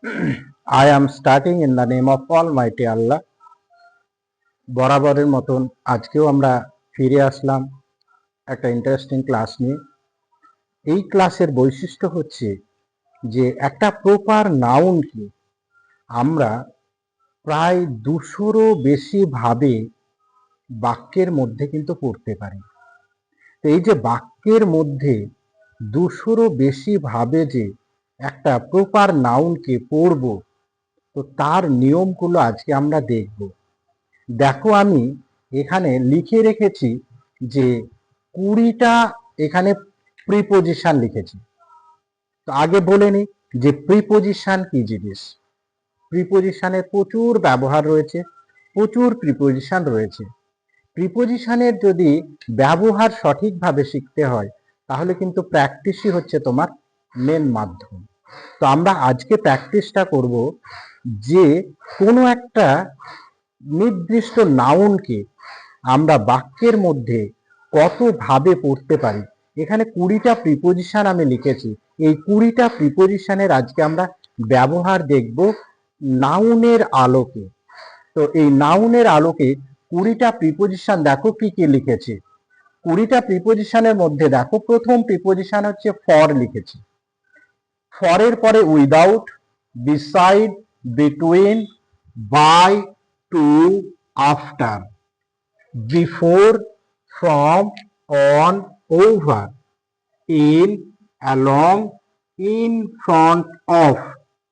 I am starting in the name of Almighty Allah. বরাবরের মতন আজকেও আমরা ফিরে আসলাম একটা ইন্টারেস্টিং ক্লাস নিয়ে। এই ক্লাসের বৈশিষ্ট্য হচ্ছে যে একটা প্রপার নাউনকে আমরা প্রায় 200-রও বেশি ভাবে বাক্যের মধ্যে কিন্তু পড়তে পারি। তো এই যে বাক্যের মধ্যে 200-রও বেশি ভাবে যে একটা প্রপার নাউনকে পড়ব, তো তার নিয়মগুলো আজকে আমরা দেখব। দেখো আমি এখানে লিখে রেখেছি যে 20টা এখানে প্রিপোজিশন লিখেছি। তো আগে বলে নি যে প্রিপোজিশন কি জিনিস। প্রিপোজিশনের প্রচুর ব্যবহার রয়েছে, প্রচুর প্রিপোজিশন রয়েছে। প্রিপোজিশনের যদি ব্যবহার সঠিকভাবে শিখতে হয় তাহলে কিন্তু প্র্যাকটিসই হচ্ছে তোমার মেন মাধ্যম। তো আমরা আজকে প্র্যাকটিসটা করব যে কোনো একটা নির্দিষ্ট নাউনকে আমরা বাক্যের মধ্যে কতভাবে পড়তে পারি। এখানে 20টা প্রিপোজিশন আমি লিখেছি। এই 20টা প্রিপোজিশনের আজকে আমরা ব্যবহার দেখব নাউনের আলোকে। তো এই নাউনের আলোকে 20টা প্রিপোজিশন দেখো কি কি লিখেছি। 20টা প্রিপোজিশনের মধ্যে দেখো প্রথম প্রিপোজিশন হচ্ছে ফর লিখেছি। ফরের পরে without, beside, between, by, to, after, before, from, on, over, in, along, in front of,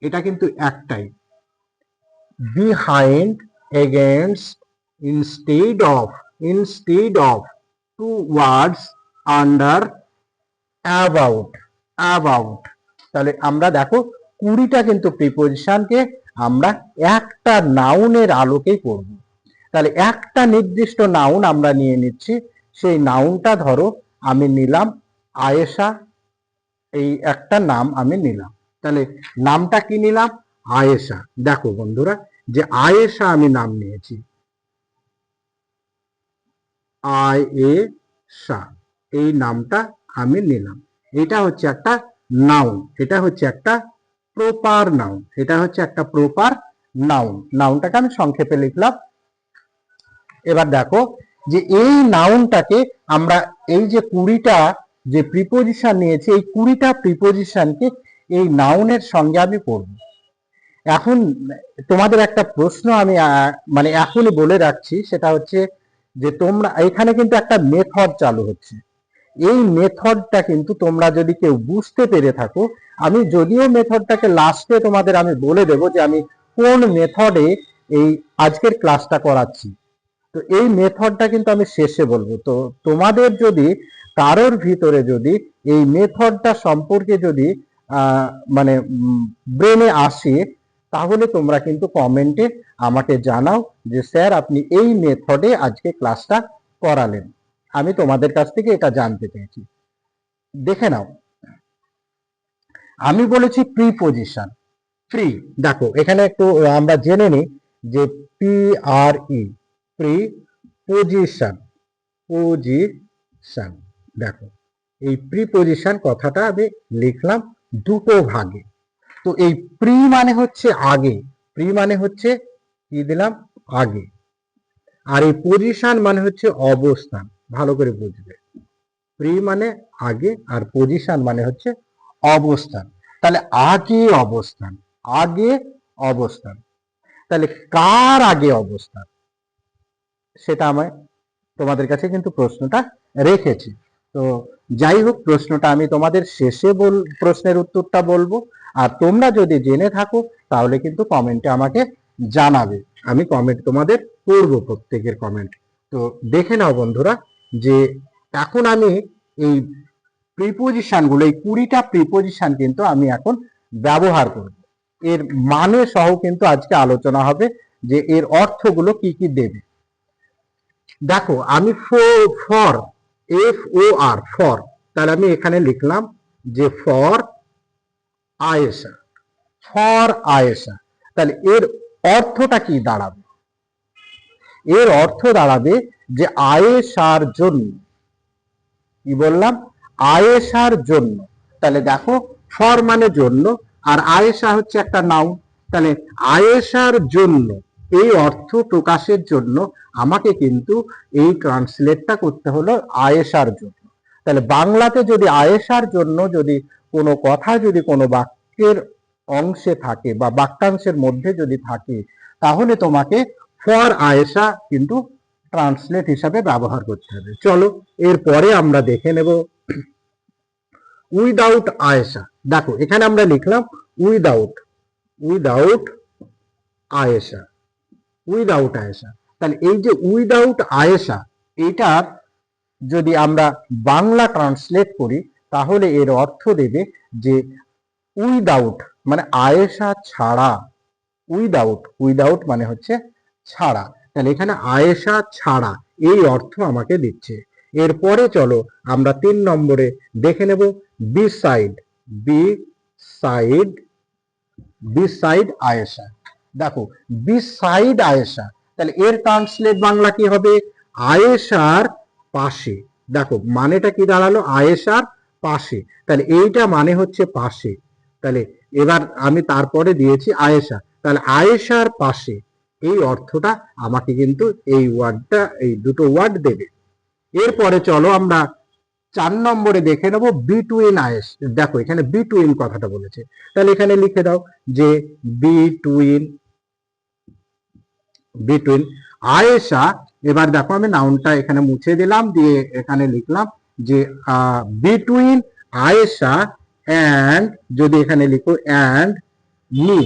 এটা কিন্তু একটাই। Behind, against, instead of, towards, under, about। তাহলে আমরা দেখো 20টা কিন্তু প্রিপোজিশনকে আমরা একটা নাউনের আলোকেই পড়ব। তাহলে একটা নির্দিষ্ট নাউন আমরা নিয়ে নিচ্ছি। সেই নাউনটা ধরো আমি নিলাম আয়েশা, এই একটা নাম আমি নিলাম। তাহলে নামটা কি নিলাম? আয়েশা। দেখো বন্ধুরা যে আয়েশা আমি নাম নিয়েছি, আয়েশা, এই নামটা আমি নিলাম। এটা হচ্ছে একটা নাউন, এটা হচ্ছে একটা প্রপার নাউন, এটা হচ্ছে একটা প্রপার নাউন। নাউনটাকে আমি সংক্ষেপে লিখলাম। এবার দেখো যে এই নাউনটাকে আমরা এই যে 20টা যে প্রিপোজিশন নিয়েছি, এই 20টা প্রিপোজিশনকে এই নাউনের সঙ্গে আমি পড়ব। এখন তোমাদের একটা প্রশ্ন আমি মানে এখনই বলে রাখছি, সেটা হচ্ছে যে তোমরা এখানে কিন্তু একটা মেথড চালু হচ্ছে। এই মেথডটা কিন্তু তোমরা যদি কেউ বুঝতে পেরে থাকো, আমি যদিও মেথডটাকে লাস্টে তোমাদের আমি বলে দেবো যে আমি কোন মেথডে এই আজকের ক্লাসটা করাচ্ছি। তো এই মেথডটা কিন্তু আমি শেষে বলবো। তো তোমাদের যদি কারোর ভিতরে যদি এই মেথডটা সম্পর্কে যদি মানে ব্রেনে আসে, তাহলে তোমরা কিন্তু কমেন্টে আমাকে জানাও যে স্যার আপনি এই মেথডে আজকে ক্লাসটা করালেন। আমি তোমাদের কাছ থেকে এটা জানতে চাইছি। দেখে নাও, আমি বলেছি প্রিপোজিশন। দেখো এখানে একটু আমরা জেনে নিই যে PRE, প্রিপোজিশন, পজিশন। দেখো এই প্রিপোজিশন কথাটা আমি লিখলাম দুটো ভাগে। তো এই প্রি মানে হচ্ছে আগে, প্রি মানে হচ্ছে কি দিলাম আগে, আর এই পজিশন মানে হচ্ছে অবস্থান। ভালো করে বুঝবে, প্রি মানে আগে আর পজিশন মানে হচ্ছে অবস্থান। তাহলে আগে অবস্থান, আগে অবস্থান। তাহলে কার আগে অবস্থান সেটা আমি তোমাদের কাছে কিন্তু প্রশ্নটা রেখেছি। তো যাই হোক, প্রশ্নটা আমি তোমাদের শেষে প্রশ্নের উত্তরটা বলবো। আর তোমরা যদি জেনে থাকো তাহলে কিন্তু কমেন্টে আমাকে জানাবে, আমি কমেন্ট তোমাদের পড়বো, প্রত্যেকের কমেন্ট। তো দেখে নাও বন্ধুরা যে এখন আমি এই প্রিপোজিশনগুলো, এই 20টা প্রিপোজিশন কিন্তু আমি এখন ব্যবহার করব। এর মানে সহ কিন্তু আজকে আলোচনা হবে যে এর অর্থগুলো কি কি দেবে। দেখো আমি ফর, FOR, ফর, তাহলে আমি এখানে লিখলাম যে ফর আয়েশা, ফর আয়েশা। তাহলে এর অর্থটা কি দাঁড়াবে? এর অর্থ দাঁড়াবে যে আয়েশার জন্য। কি বললাম? আয়েশার জন্য। তাহলে দেখো ফর মানে জন্য, আর আয়েশা হচ্ছে একটা নাউন। তাহলে আয়েশার জন্য, এই অর্থ প্রকাশের জন্য আমাকে কিন্তু এই ট্রান্সলেটটা করতে হলো আয়েশার জন্য। তাহলে বাংলাতে যদি আয়েশার জন্য যদি কোনো কথা যদি কোনো বাক্যের অংশে থাকে বা বাক্যাংশের মধ্যে যদি থাকে, তাহলে তোমাকে ফর আয়েশা কিন্তু ট্রান্সলেট হিসাবে ব্যবহার করতে হবে। চলো এরপরে আমরা দেখে নেব উইদাউট আয়েশা। দেখো এখানে আমরা লিখলাম without, without Ayesha, without Ayesha. তাহলে এই যে উইদাউট আয়েশা, এইটার যদি আমরা বাংলা ট্রান্সলেট করি তাহলে এর অর্থ দেবে যে উইদাউট মানে আয়েশা ছাড়া। উইদাউট, উইদাউট মানে হচ্ছে ছাড়া। তাহলে এখানে আয়েশা ছাড়া এই অর্থ আমাকে দিচ্ছে। এরপরে চলো আমরা 3 নম্বরে দেখে নেব বিসাইড, বিসাইড, বিসাইড আয়েশা। দেখো বিসাইড আয়েশা, তাহলে এর ট্রান্সলেট বাংলা কি হবে? আয়েশার পাশে। দেখো মানেটা কি দাঁড়ালো? আয়েশার পাশে। তাহলে এইটা মানে হচ্ছে পাশে। তাহলে এবার আমি তারপরে দিয়েছি আয়েশা, তাহলে আয়েশার পাশে এই অর্থটা আমাকে কিন্তু এই ওয়ার্ডটা, এই দুটো ওয়ার্ড দেবে। এরপরে চলো আমরা 4 নম্বরে দেখে নেব বিটুইন আয়েশ। দেখো এখানে বিটুইন কথাটা বলেছে, তাহলে এখানে লিখে দাও যে বিটুইন, বিটুইন আয়েশা। এবার দেখো আমি নাউনটা এখানে মুছে দিলাম, দিয়ে এখানে লিখলাম যে বিটুইন আয়েশা অ্যান্ড, যদি এখানে লিখো অ্যান্ড মি।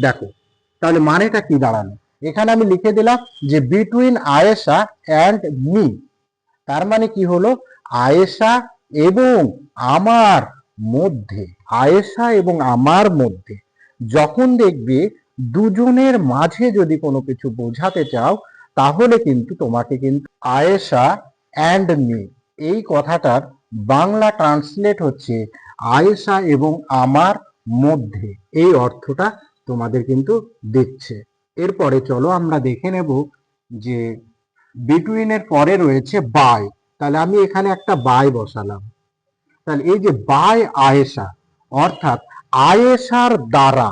দেখো তাহলে মানেটা কি দাঁড়ালো? এখানে আমি লিখে দিলাম যে বিটুইন আয়েশা অ্যান্ড মি, তার মানে কি হলো? আয়েশা এবং আমার মধ্যে, আয়েশা এবং আমার মধ্যে। যখন দেখবে দুজনের মাঝে যদি কোনো কিছু বোঝাতে চাও, তাহলে কিন্তু তোমাকে কিন্তু আয়েশা অ্যান্ড মি, এই কথাটার বাংলা ট্রান্সলেট হচ্ছে আয়েশা এবং আমার মধ্যে, এই অর্থটা তোমাদের কিন্তু দিচ্ছে। এরপরে চলো আমরা দেখে নেব যে বিটুইনের পরে রয়েছে বাই। তাহলে আমি এখানে একটা বাই বসালাম। তাহলে এই যে বাই আয়েশা, অর্থাৎ আয়েশার দ্বারা,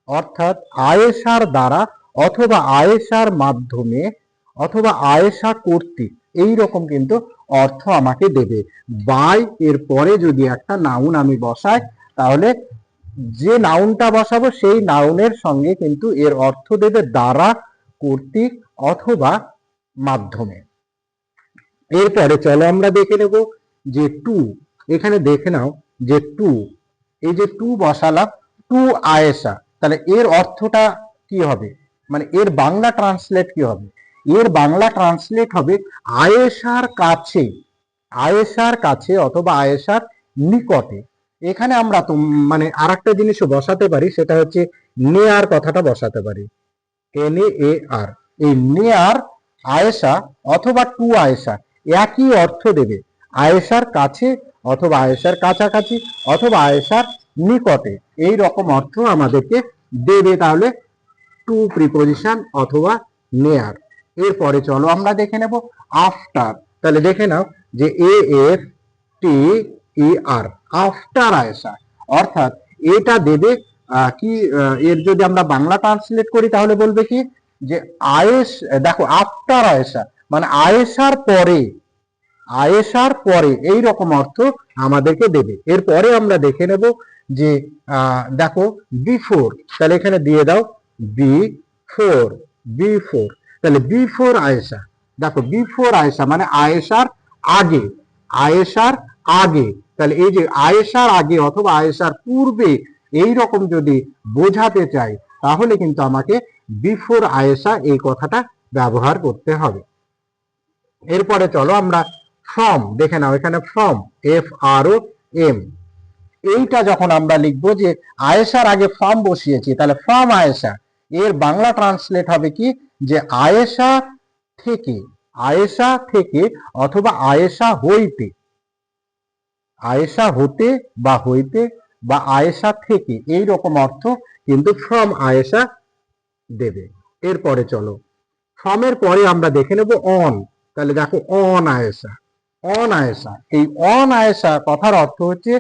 অর্থাৎ আয়েশার দ্বারা অথবা আয়েশার মাধ্যমে অথবা আয়েশা কর্তৃক, এই রকম কিন্তু অর্থ আমাকে দেবে। বাই এর পরে যদি একটা নাউন আমি বসাই, তাহলে যে নাউনটা বসাবো সেই নাউনের সঙ্গে কিন্তু এর অর্থ দেবে দ্বারা, কর্তৃক অথবা মাধ্যমে। এরপরে চলো আমরা দেখে নেব যে টু। এখানে দেখে নাও যে টু, এই যে টু বসালাম, টু আয়েশা। তাহলে এর অর্থটা কি হবে? মানে এর বাংলা ট্রান্সলেট কি হবে? এর বাংলা ট্রান্সলেট হবে আয়েশার কাছে, আয়েশার কাছে অথবা আয়েশার নিকটে। এখানে আমরা তো মানে আর একটা জিনিসও বসাতে পারি, সেটা হচ্ছে নেয়ার কথাটা বসাতে পারি, NAAR। এই নেয়ার আয়েশা অথবা টু আয়েশা একই অর্থ দেবে, আয়েশার কাছে অথবা আয়েশার কাছাকাছি অথবা আয়েশার নিকটে, এই রকম অর্থ আমাদেরকে দেবে তাহলে টু প্রিপোজিশন অথবা নেয়ার। এরপরে চলো আমরা দেখে নেব আফটার। তাহলে দেখে নাও যে AFTER, আফটার আয়েশা, অর্থাৎ এটা দেবে কি, এর যদি আমরা বাংলা ট্রান্সলেট করি তাহলে বলবে কি যে আয়েশ, দেখো আফটার আয়েশা মানে আয়েশার পরে, আয়েশার পরে, এই রকম অর্থ আমাদেরকে দেবে। এরপরে আমরা দেখে নেব যে দেখো বিফোর। তাহলে এখানে দিয়ে দাও বিফোর, বিফোর। তাহলে বিফোর আয়েশা, দেখো বিফোর আয়েশা মানে আয়েশার আগে, আয়েশার আগে। তাহলে এই যে আয়েশার আগে অথবা আয়েশার পূর্বে, এই রকম যদি বোঝাতে চাই তাহলে কিন্তু আমাকে বিফোর আয়েশা এই কথাটা ব্যবহার করতে হবে। এরপরে চলো আমরা ফ্রম দেখে নাও। এখানে ফ্রম, FROM, এইটা যখন আমরা লিখবো যে আয়েশার আগে ফ্রম বসিয়েছি, তাহলে ফ্রম আয়েশা, এর বাংলা ট্রান্সলেট হবে কি যে আয়েশা থেকে, আয়েশা থেকে অথবা আয়েশা হইতে, আয়েশা হতে বা হইতে বা আয়েশা থেকে, এই রকম অর্থ কিন্তু ফ্রম আয়েশা দেবে। এরপরে চলো ফ্রমের পরে আমরা দেখে নেব অন। তাহলে দেখো অন আয়েশা, অন আয়েশা, এই অন আয়েশা কথার অর্থ হচ্ছে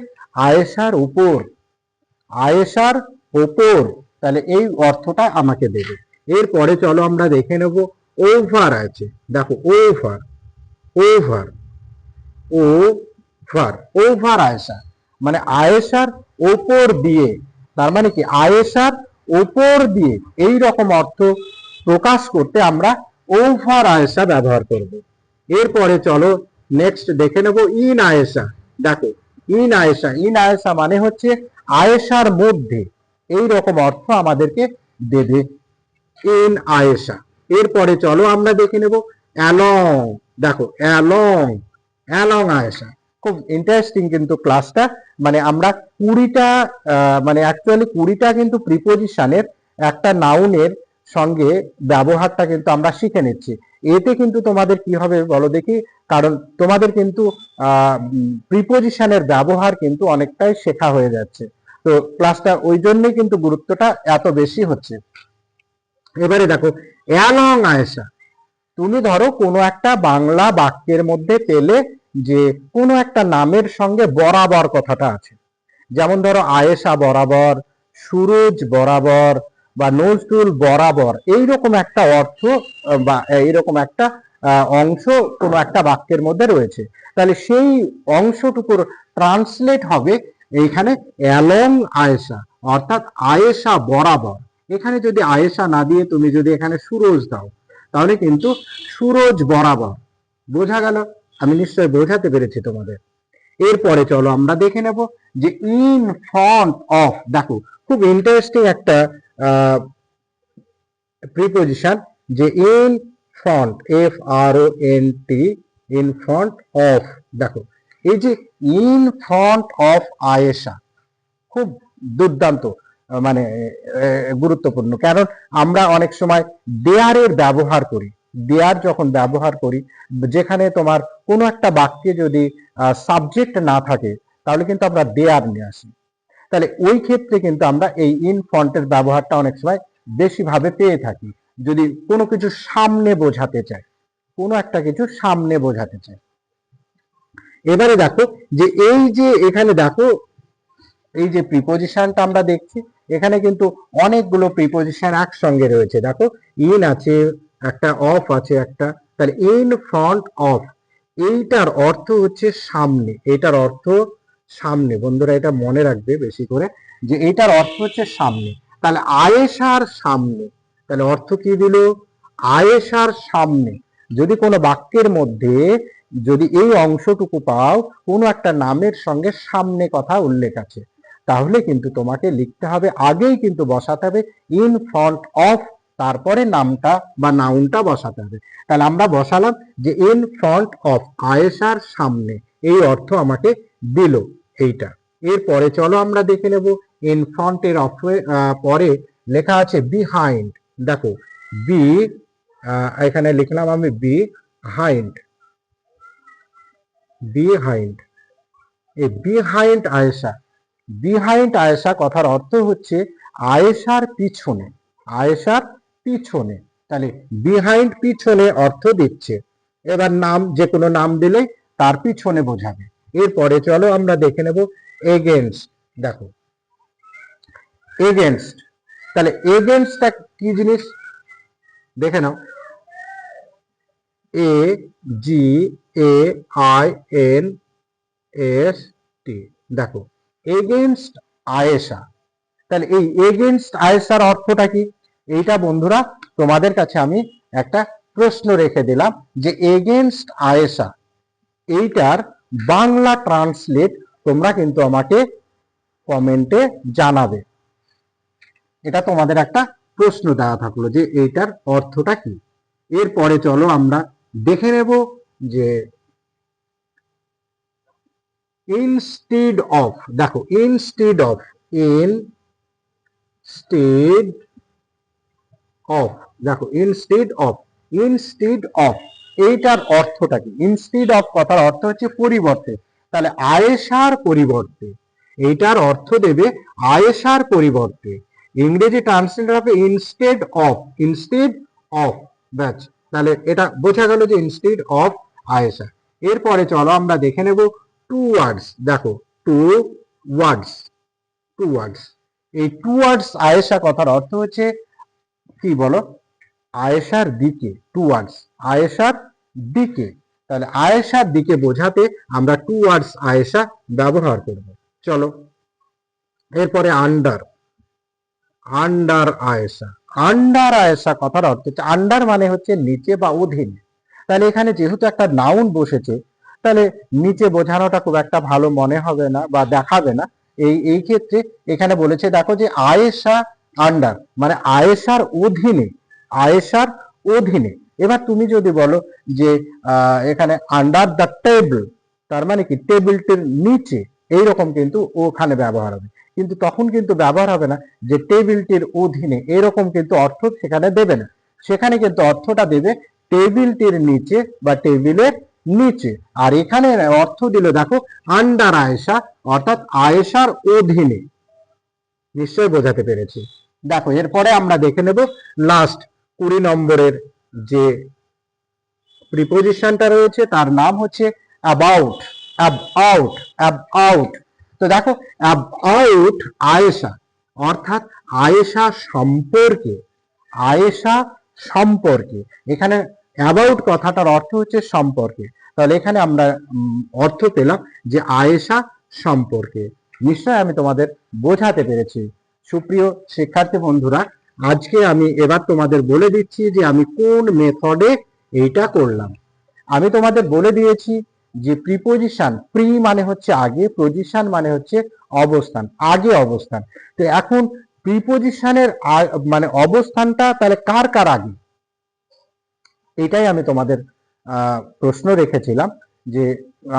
আয়েশার উপর, আয়েশার ওপর, তাহলে এই অর্থটা আমাকে দেবে। এরপরে চলো আমরা দেখে নেব ওভার আছে, দেখো over, over, over, over Ayesha, মানে আয়েশার ওপর দিয়ে, তার মানে কি আয়েশার ওপর দিয়ে, এই রকম অর্থ প্রকাশ করতে আমরা ওভার আয়েশা ব্যবহার করব। এরপরে চলো নেক্সট দেখে নেব ইন আয়েশা, দেখো ইন আয়েশা, ইন আয়েশা মানে হচ্ছে আয়েশার মধ্যে, এই রকম অর্থ আমাদেরকে দেবে ইন আয়েশা। এরপরে চলো আমরা দেখে নেব অ্যালং, দেখো অ্যালং, অ্যালং আয়েশা। খুব ইন্টারেস্টিং কিন্তু ক্লাসটা, মানে আমরা 20টা মানে অ্যাকচুয়ালি 20টা কিন্তু প্রিপোজিশনের একটা নাউনের সঙ্গে ব্যবহারটা কিন্তু আমরা শিখে নিচ্ছি। এতে কিন্তু তোমাদের কি হবে বলো দেখি, কারণ তোমাদের কিন্তু প্রিপোজিশনের ব্যবহার কিন্তু অনেকটাই শেখা হয়ে যাচ্ছে। তো ক্লাসটা ওই জন্যই কিন্তু গুরুত্বটা এত বেশি হচ্ছে। এবারে দেখো অ্যালং আয়েশা, তুমি ধরো কোনো একটা বাংলা বাক্যের মধ্যে পেলে যে কোনো একটা নামের সঙ্গে বরাবর কথাটা আছে, যেমন ধরো আয়েশা বরাবর, সুরজ বরাবর, বা নজরুল বরাবর, এইরকম একটা অর্থ বা এইরকম একটা অংশ কোনো একটা বাক্যের মধ্যে রয়েছে, তাহলে সেই অংশটুকুর ট্রান্সলেট হবে এইখানে অ্যালং আয়েশা, অর্থাৎ আয়েশা বরাবর। এখানে যদি আয়েশা না দিয়ে তুমি যদি এখানে সুরজ দাও, তাহলে কিন্তু সুরজ বরাবর। বোঝা গেল? আমি নিশ্চয় বোঝাতে পেরেছি তোমাদের। এরপরে চলো আমরা দেখে নেব যে ইন ফ্রন্ট অফ, দেখো খুব ইন্টারেস্টিং একটা প্রিপোজিশন, যে in front, FRONT, in front of, দেখো এই যে ইন ফ্রন্ট অফ আয়েশা, খুব দুর্দান্ত, মানে গুরুত্বপূর্ণ, কারণ আমরা অনেক সময় দেয়ারের ব্যবহার করি, দেয়ার যখন ব্যবহার করি, যেখানে তোমার কোনো একটা বাক্যে যদি সাবজেক্ট না থাকে, তাহলে কিন্তু আমরা দেয়ার নিয়ে আসি, তাহলে ওই ক্ষেত্রে কিন্তু আমরা এই ইন ফ্রন্টের ব্যবহারটা অনেক সময় বেশি ভাবে পেয়ে থাকি, যদি কোনো কিছু সামনে বোঝাতে চাই, কোনো একটা কিছু সামনে বোঝাতে চাই। এবারে দেখো যে এই যে এখানে দেখো এই যে প্রিপোজিশনটা আমরা দেখছি, এখানে কিন্তু অনেকগুলো প্রিপোজিশন একসঙ্গে রয়েছে, দেখো ইন আছে একটা, অফ আছে একটা, তাহলে ইন ফ্রন্ট অফ, এইটার অর্থ হচ্ছে সামনে, এটার অর্থ সামনে, বন্ধুরা এটা মনে রাখবে বেশি করে, যে এটার অর্থ হচ্ছে সামনে, তাহলে আয়েশার সামনে, তাহলে অর্থ কি দিল, আয়েশার সামনে। যদি কোনো বাক্যের মধ্যে যদি এই অংশটুকু পাও, কোনো একটা নামের সঙ্গে সামনে কথা উল্লেখ আছে, তাহলে কিন্তু তোমাকে লিখতে হবে, আগেই কিন্তু বসাতে হবে ইন ফ্রন্ট অফ, তারপরে নামটা বা নাউনটা বসাতে হবে। তাহলে আমরা বসালাম যে ইন ফ্রন্ট অফ, আয়েশার সামনে, এই অর্থ আমাকে দিল এইটা। এরপরে চলো আমরা দেখে নেব ইন ফ্রন্টের পরে লেখা আছে বিহাইন্ড, দেখো বি, এখানে লিখলাম আমি বিহাইন্ড, বিহাইন্ড, এই বিহাইন্ড আয়েশা, বিহাইন্ড আয়েশা কথার অর্থ হচ্ছে আয়েশার পিছনে, আয়েশার পিছনে, তাহলে বিহাইন্ড পিছনে অর্থ দিচ্ছে। এবার নাম, যে কোনো নাম দিলে তার পিছনে বোঝাবে। এরপরে চলো আমরা দেখে নেব এগেনস্ট, দেখো এগেনস্ট, তাহলে এগেনস্টটা কি জিনিস দেখে নাও, AGAINST, দেখো এগেনস্ট আয়েশা, তাহলে এই এগেনস্ট আয়েশার অর্থটা কি, এইটা বন্ধুরা তোমাদের কাছে আমি একটা প্রশ্ন রেখে দিলাম, যে এগেনস্ট আয়েশা এইটার বাংলা ট্রান্সলেট তোমরা কিন্তু আমাকে কমেন্টে জানাবে। এটা তোমাদের একটা প্রশ্ন দেওয়া থাকলো যে এইটার অর্থটা কি। এরপরে চলো আমরা দেখে নেব যে ইনস্টেড অফ, দেখো ইনস্টেড অফ, ইনস্টেড অফ, দেখো ইনস্টেড অফ, ইনস্টেড অফ, এইটার অর্থটা কি, ইনস্টেড অফ কথার অর্থ হচ্ছে পরিবর্তে, তাহলে আয়েশার পরিবর্তে, এইটার অর্থ দেবে আয়েশার পরিবর্তে, ইংরেজি ট্রান্সলেট হবে ইনস্টেড অফ, ইনস্টেড অফ, ব্যাস, তাহলে এটা বোঝা গেল যে ইনস্টেড অফ আয়েশা। এরপরে চলো আমরা দেখে নেব টু ওয়ার্ডস, দেখো টু ওয়ার্ডস, টু ওয়ার্ডস, এই টুয়ার্ডস আয়েশা কথার অর্থ হচ্ছে কি বলো, আয়েশার দিকে, টুয়ার্ডস আয়েশার দিকে। তাহলে আয়েশার দিকে বোঝাতে আমরা টুয়ার্ডস আয়েশা ব্যবহার করব। চলো এরপরে under, under Ayesha. Under Ayesha কথার অর্থ হচ্ছে, আন্ডার মানে হচ্ছে নিচে বা অধীন। তাহলে এখানে যেহেতু একটা নাউন বসেছে, তাহলে নিচে বোঝানোটা খুব একটা ভালো মনে হবে না বা দেখাবে না। এই ক্ষেত্রে এখানে বলেছে দেখো যে আয়েশা আন্ডার মানে আয়েশার অধীনে, আয়েশার অধীনে। এবার তুমি যদি বলো যে এখানে আন্ডার দ্য টেবিল, তার মানে কি টেবিলটির নিচে, এইরকম কিন্তু ওখানে ব্যবহার হবে। কিন্তু তখন কিন্তু ব্যবহার হবে না যে টেবিলটির অধীনে, এরকম কিন্তু অর্থ সেখানে দেবে না। সেখানে কিন্তু অর্থটা দেবে টেবিলটির নিচে বা টেবিলের নিচে। আর এখানে অর্থ দিল দেখো আন্ডার আয়েশা, অর্থাৎ আয়েশার অধীনে। নিশ্চয় বোঝাতে পেরেছি। দেখো এরপরে আমরা দেখে নেব লাস্ট 20 নম্বরের যে প্রিপোজিশনটা রয়েছে তার নাম হচ্ছে অ্যাবাউট। About, about. তো দেখো অ্যাবাউট আয়েশা, অর্থাৎ আয়েশা সম্পর্কে, আয়েশা সম্পর্কে। এখানে অ্যাবাউট কথাটার অর্থ হচ্ছে সম্পর্কে। তাহলে এখানে আমরা অর্থ পেলাম যে আয়েশা সম্পর্কে। নিশ্চয় আমি তোমাদের বোঝাতে পেরেছি। সুপ্রিয় শিক্ষার্থী বন্ধুরা, আজকে আমি এবার তোমাদের বলে দিচ্ছি যে আমি কোন মেথডে এইটা করলাম। আমি তোমাদের বলে দিয়েছি যে প্রিপোজিশন, প্রি মানে হচ্ছে আগে, পজিশন মানে হচ্ছে অবস্থান, আগে অবস্থান। তো এখন প্রিপোজিশনের মানে অবস্থানটা তাহলে কার কার আগে, এটাই আমি তোমাদের প্রশ্ন রেখেছিলাম যে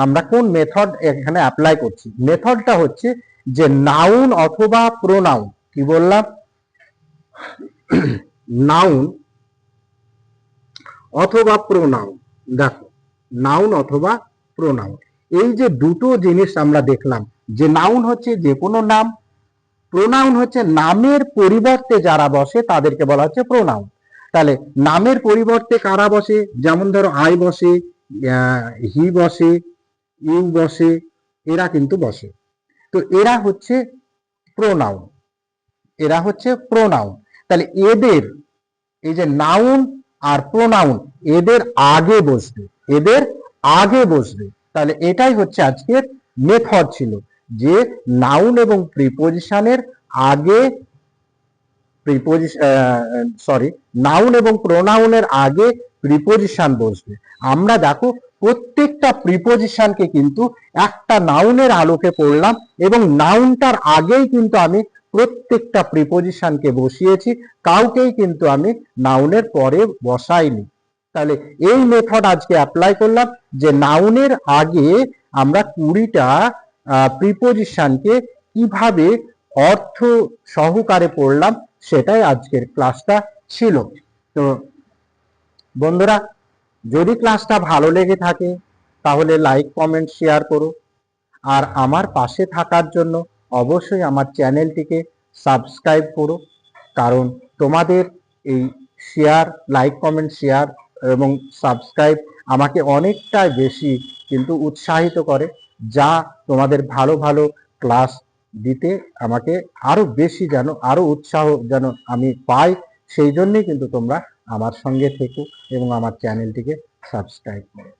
আমরা কোন মেথড এখানে অ্যাপ্লাই করছি। মেথডটা হচ্ছে যে নাউন অথবা প্রোনাউন, কি বললাম, নাউন অথবা প্রোনাউন। দেখো নাউন অথবা প্রোনাউন, এই যে দুটো জিনিস আমরা দেখলাম, যে নাউন হচ্ছে যে কোনো নাম, প্রোনাউন হচ্ছে নামের পরিবর্তে যারা বসে তাদেরকে বলা হচ্ছে প্রোনাউন। তাহলে নামের পরিবর্তে কারা বসে, যেমন ধরো আই বসে, হি বসে, ইউ বসে, এরা কিন্তু বসে। তো এরা হচ্ছে প্রোনাউন, এরা হচ্ছে প্রোনাউন। তাহলে এদের, এই যে নাউন আর প্রোনাউন, এদের আগে বসবে, এদের আগে বসবে। তাহলে এটাই হচ্ছে আজকের মেথড ছিল, যে নাউন এবং প্রিপোজিশনের আগে, নাউন এবং প্রোনাউনের আগে প্রিপোজিশন বসবে। আমরা দেখো প্রত্যেকটা প্রিপোজিশনকে কিন্তু একটা নাউনের আলোকে পড়লাম, এবং নাউনটার আগেই কিন্তু আমি প্রত্যেকটা প্রিপোজিশনকে বসিয়েছি, কাউকেই কিন্তু আমি নাউনের পরে বসাইনি। তাহলে এই মেথড আজকে অ্যাপ্লাই করলাম, যে নাউনের আগে আমরা 20টা প্রিপোজিশনকে কিভাবে অর্থ সহকারে পড়লাম, সেটাই আজকের ক্লাসটা ছিল। তো বন্ধুরা, যদি ক্লাসটা ভালো লেগে থাকে তাহলে লাইক কমেন্ট শেয়ার করো, আর আমার পাশে থাকার জন্য অবশ্যই আমার চ্যানেলটিকে সাবস্ক্রাইব করো। কারণ তোমাদের এই শেয়ার, লাইক কমেন্ট শেয়ার এবং সাবস্ক্রাইব আমাকে অনেকটাই বেশি কিন্তু উৎসাহিত করে, যা তোমাদের ভালো ভালো ক্লাস দিতে আমাকে আরো বেশি যেন, আরো উৎসাহ যেন আমি পাই। সেই জন্যই কিন্তু তোমরা আমার সঙ্গে থেকো এবং আমার চ্যানেলটিকে সাবস্ক্রাইব করো।